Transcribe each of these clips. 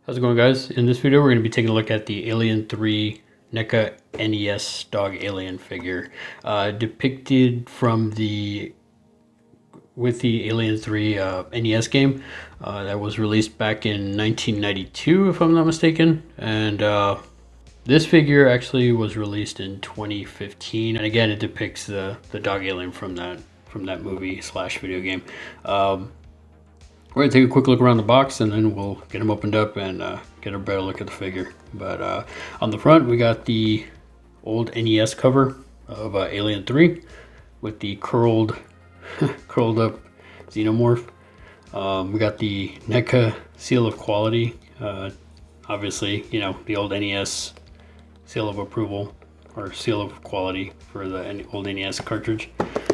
How's it going, guys? In this video, we're going to be taking a look at the Alien 3 NECA NES Dog Alien figure, depicted from the Alien 3 NES game that was released back in 1992, if I'm not mistaken. And this figure actually was released in 2015, and again, it depicts the dog alien from that movie slash video game. We're gonna take a quick look around the box and then we'll get them opened up and get a better look at the figure. But on the front, we got the old NES cover of Alien 3 with the curled up xenomorph. We got the NECA seal of quality. Obviously, you know, the old NES seal of approval or seal of quality for the old NES cartridge.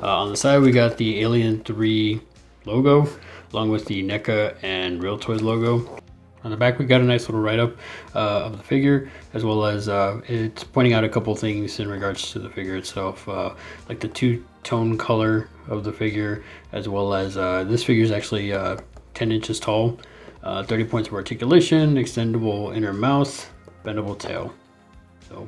On the side, we got the Alien 3 logo, along with the NECA and Real Toys logo. On the back, we got a nice little write-up of the figure, as well as it's pointing out a couple things in regards to the figure itself, like the two-tone color of the figure, as well as this figure is actually 10 inches tall, 30 points of articulation, extendable inner mouth, bendable tail. So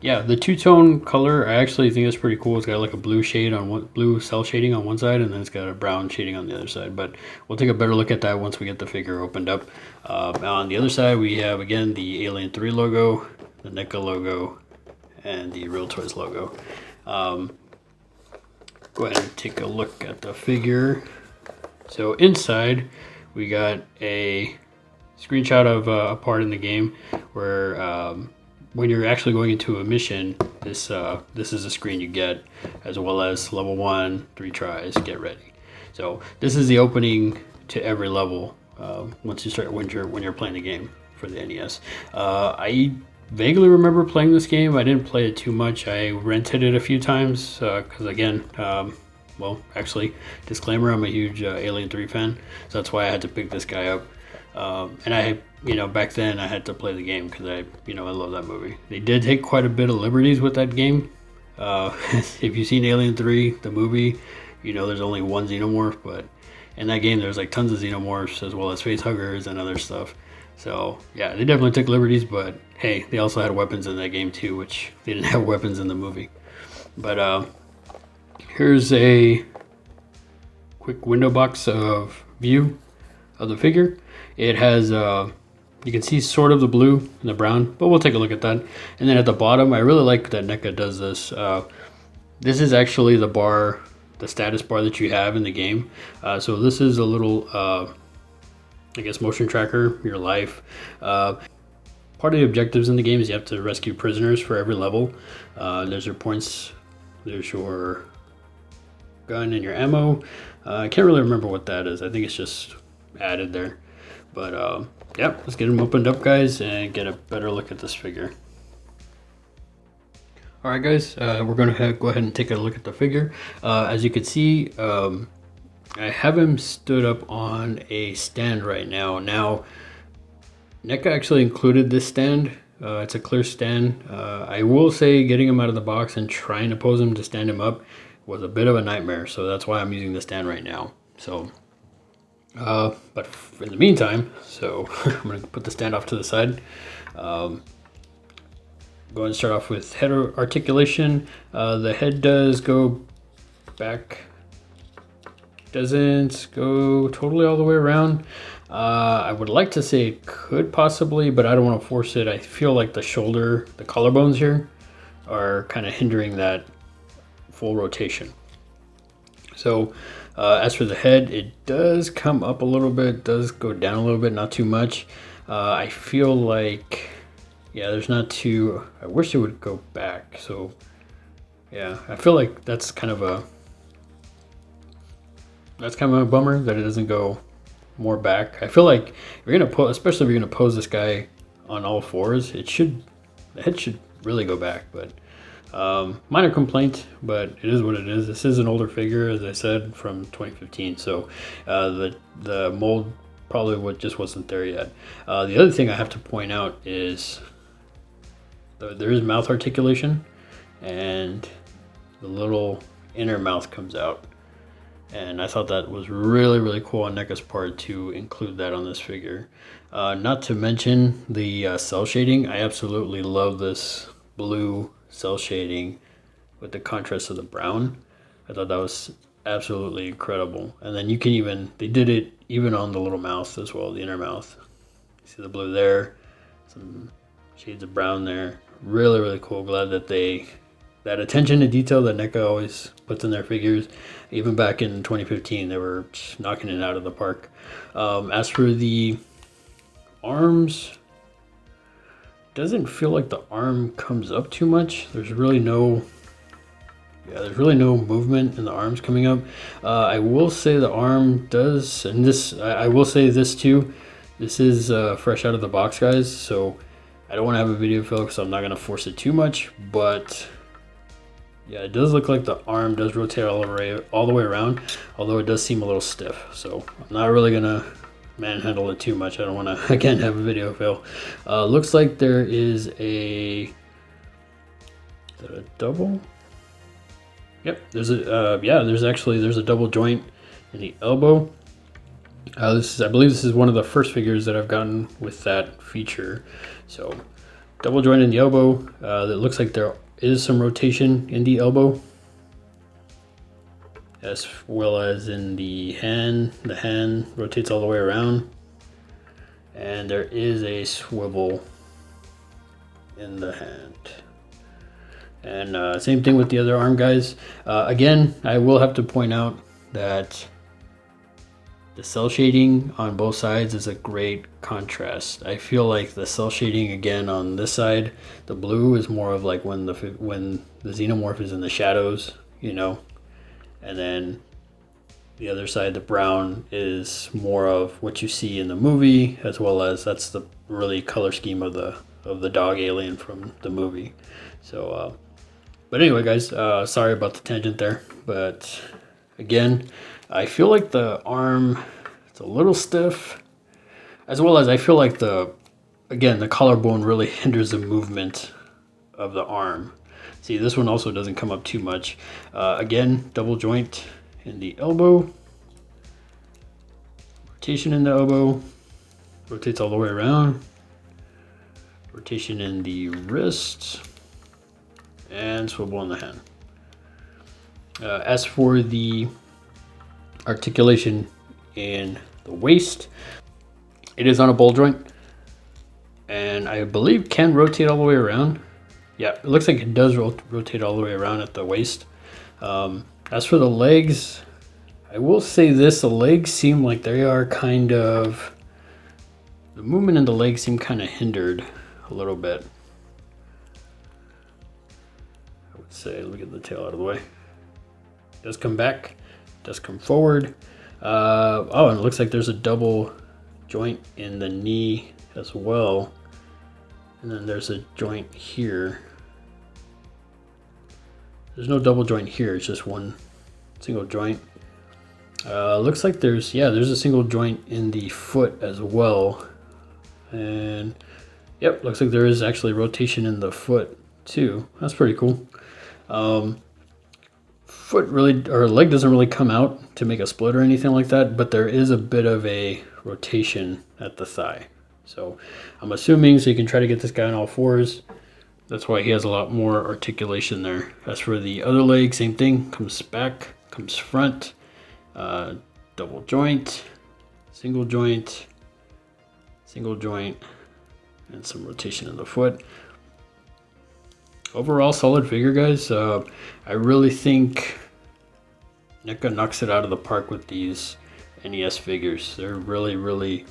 yeah, the two-tone color, I actually think it's pretty cool. It's got like a blue shade on one, blue cell shading on one side, and then it's got a brown shading on the other side. But we'll take a better look at that once we get the figure opened up. On the other side, we have again the Alien 3 logo, the NECA logo, and the Real Toys logo. Go ahead and take a look at the figure. So inside, we got a screenshot of a part in the game where when you're actually going into a mission, this is a screen you get, as well as level 1, 3 tries, get ready. So this is the opening to every level once you start when you're playing the game for the NES. I vaguely remember playing this game. I didn't play it too much. I rented it a few times because again, well, actually, disclaimer: I'm a huge Alien 3 fan, so that's why I had to pick this guy up. And I, you know, back then I had to play the game because I love that movie. They did take quite a bit of liberties with that game. If you've seen Alien 3, the movie, you know there's only one xenomorph, but in that game there's like tons of xenomorphs as well as face huggers and other stuff. So yeah, they definitely took liberties, but hey, they also had weapons in that game too, which they didn't have weapons in the movie. But here's a quick window box of view of the figure. It has, you can see sort of the blue and the brown, but we'll take a look at that. And then at the bottom, I really like that NECA does this. This is actually the bar, the status bar that you have in the game. So this is a little, I guess, motion tracker, your life. Part of the objectives in the game is you have to rescue prisoners for every level. There's your points, there's your gun and your ammo. I can't really remember what that is. I think it's just added there. But yeah, let's get them opened up, guys, and get a better look at this figure. All right, guys, we're going to go ahead and take a look at the figure. As you can see, I have him stood up on a stand right now. Now, NECA actually included this stand. It's a clear stand. I will say getting him out of the box and trying to pose him to stand him up was a bit of a nightmare, so that's why I'm using the stand right now. So but in the meantime, so I'm going to put the stand off to the side. Go ahead and start off with head articulation. The head does go back, doesn't go totally all the way around. I would like to say it could possibly, but I don't want to force it. I feel like the shoulder, the collarbones here are kind of hindering that full rotation. So as for the head, it does come up a little bit, does go down a little bit, not too much. I feel like, yeah, there's not too, I wish it would go back. So yeah, I feel like that's kind of a bummer that it doesn't go more back. I feel like if you're gonna especially if you're gonna pose this guy on all fours, the head should really go back. But minor complaint, but it is what it is. This is an older figure, as I said, from 2015, so the mold probably just wasn't there yet. The other thing I have to point out is there is mouth articulation, and the little inner mouth comes out. And I thought that was really, really cool on NECA's part to include that on this figure. Not to mention the cell shading. I absolutely love this blue cell shading with the contrast of the brown. I thought that was absolutely incredible. And then you can even, they did it even on the little mouth as well, the inner mouth. See the blue there, some shades of brown there. Really, really cool. Glad that that attention to detail that NECA always puts in their figures. Even back in 2015, they were just knocking it out of the park. As for the arms, doesn't feel like the arm comes up too much. There's really no movement in the arms coming up. I will say the arm does, and this, I will say this too. This is fresh out of the box, guys, so I don't want to have a video fill because I'm not going to force it too much, but yeah, it does look like the arm does rotate all the way around, although it does seem a little stiff. So I'm not really going to manhandle it too much. I don't want to, again, have a video fail. Looks like there is is that a double? Yep, there's a, there's a double joint in the elbow. I believe this is one of the first figures that I've gotten with that feature. So double joint in the elbow. That looks like there is some rotation in the elbow, as well as in the hand. The hand rotates all the way around, and there is a swivel in the hand. And same thing with the other arm, guys. Again, I will have to point out that the cell shading on both sides is a great contrast. I feel like the cell shading again on this side, the blue is more of like when the xenomorph is in the shadows, you know, and then the other side, the brown, is more of what you see in the movie, as well as that's the really color scheme of the dog alien from the movie. So, but anyway, guys, sorry about the tangent there, but again, I feel like the arm, it's a little stiff, as well as I feel like the collarbone really hinders the movement of the arm. See, this one also doesn't come up too much. Again, double joint in the elbow, rotation in the elbow, rotates all the way around, rotation in the wrist, and swivel in the hand. As for the articulation in the waist, it is on a ball joint, and I believe can rotate all the way around. Yeah, it looks like it does rotate all the way around at the waist. As for the legs, I will say this, the legs seem like they are kind of, the movement in the legs seem kind of hindered a little bit. I would say, let me get the tail out of the way. Does come back, does come forward. Oh, and it looks like there's a double joint in the knee as well. And then there's a joint here. There's no double joint here, it's just one single joint. Looks like there's a single joint in the foot as well. And yep, looks like there is actually rotation in the foot too. That's pretty cool. Leg doesn't really come out to make a split or anything like that, but there is a bit of a rotation at the thigh. So I'm assuming, so you can try to get this guy on all fours. That's why he has a lot more articulation there. As for the other leg, same thing, comes back, comes front, double joint, single joint, and some rotation in the foot. Overall, solid figure, guys. I really think NECA knocks it out of the park with these NES figures. They're really,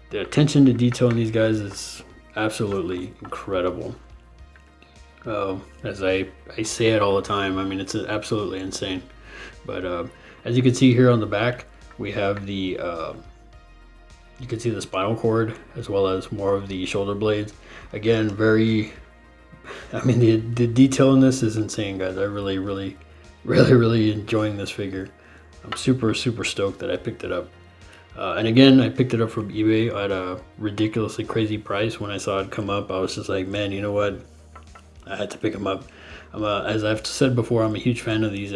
the attention to detail in these guys is absolutely incredible. As I say it all the time, I mean, it's absolutely insane. But as you can see here on the back, we have the, you can see the spinal cord as well as more of the shoulder blades. Again, I mean, the detail in this is insane, guys. I really enjoying this figure. I'm super stoked that I picked it up. And again, I picked it up from eBay at a ridiculously crazy price. When I saw it come up, I was just like, man, you know what? I had to pick them up. As I've said before, I'm a huge fan of these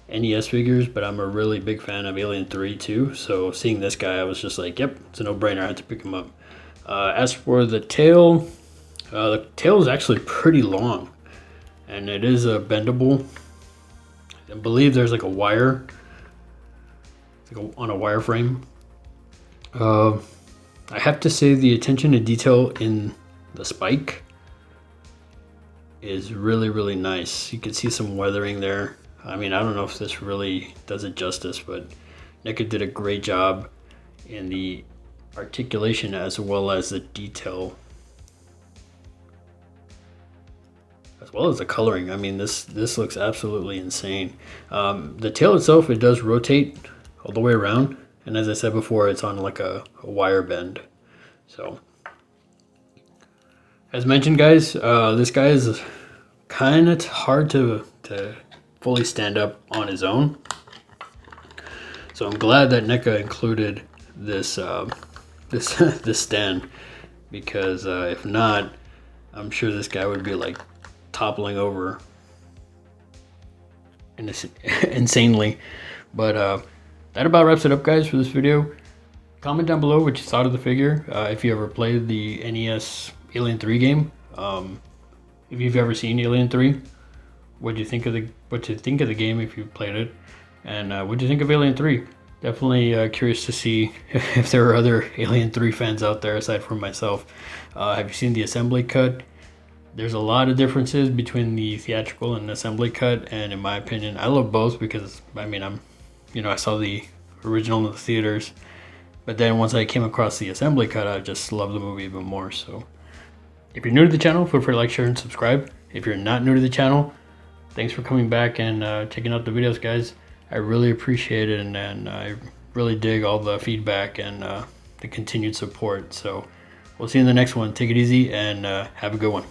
NES figures, but I'm a really big fan of Alien 3 too. So seeing this guy, I was just like, yep, it's a no-brainer. I had to pick him up. As for the tail is actually pretty long, and it is bendable. I believe there's like a wire, on a wireframe. I have to say the attention to detail in the spike is really, really nice. You can see some weathering there. I mean, I don't know if this really does it justice, but NECA did a great job in the articulation as well as the detail, as well as the coloring. I mean, this looks absolutely insane. The tail itself, it does rotate all the way around, and as I said before, it's on like a wire bend. So as mentioned, guys, this guy is kind of hard to fully stand up on his own. So I'm glad that NECA included this this stand, because if not, I'm sure this guy would be like toppling over insanely. But that about wraps it up, guys, for this video. Comment down below what you thought of the figure. If you ever played the NES Alien 3 game, if you've ever seen Alien 3, what you think of the game if you played it, and what do you think of Alien 3? Definitely curious to see if there are other Alien 3 fans out there aside from myself. Have you seen the assembly cut? There's a lot of differences between the theatrical and assembly cut, and in my opinion, I love both, because I mean, I saw the original in the theaters, but then once I came across the assembly cut, I just love the movie even more. So if you're new to the channel, feel free to like, share, and subscribe. If you're not new to the channel, thanks for coming back and checking out the videos, guys. I really appreciate it, and I really dig all the feedback and the continued support. So we'll see you in the next one. Take it easy, and have a good one.